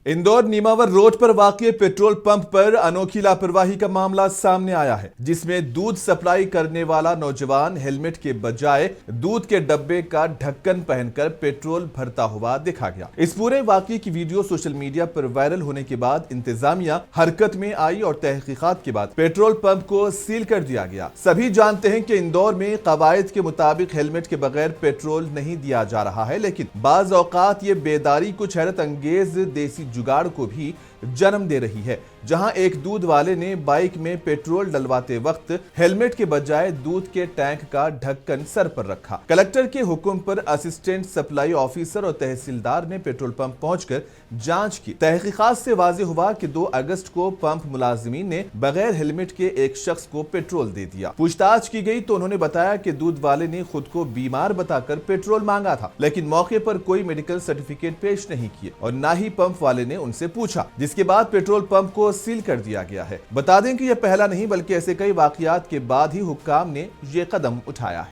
Indore नीमावर road पर वाक़ petrol pump पर अनोखी लापरवाही का मामला सामने आया है, जिसमें दूध सप्लाई करने वाला नौजवान हेलमेट के बजाय दूध के डब्बे का ढक्कन पहनकर पेट्रोल भरता हुआ देखा गया। इस पूरे वाक़े की वीडियो सोशल मीडिया पर वायरल होने के बाद इंतजामिया हरकत में आई और तहकीकात के बाद पेट्रोल पंप को सील कर दिया गया। सभी जानते हैं कि इंदौर में कवायद के मुताबिक हेलमेट के बगैर पेट्रोल नहीं दिया जा रहा है, लेकिन बाज़ औकात ये बेदारी कुछ हैरत अंगेज देसी जुगाड़ को भी जन्म दे रही है, जहां एक दूध वाले ने बाइक में पेट्रोल डलवाते वक्त हेलमेट के बजाय दूध के टैंक का ढक्कन सर पर रखा। कलेक्टर के हुक्म पर असिस्टेंट सप्लाई ऑफिसर और तहसीलदार ने पेट्रोल पंप पहुंचकर जांच की। तहकीकात से वाज़ेह हुआ कि 2 अगस्त को पंप मुलाजिमीन ने बगैर हेलमेट के एक शख्स को पेट्रोल दे दिया। पूछताछ की गई तो उन्होंने बताया कि दूध वाले ने खुद को बीमार बताकर पेट्रोल मांगा था, लेकिन मौके पर कोई मेडिकल सर्टिफिकेट पेश नहीं किए और न ही पंप वाले ने उनसे पूछा, जिसके बाद पेट्रोल पंप को सील कर दिया गया है। बता दें कि यह पहला नहीं बल्कि ऐसे कई वाकयात के बाद ही हुक्काम ने ये कदम उठाया है।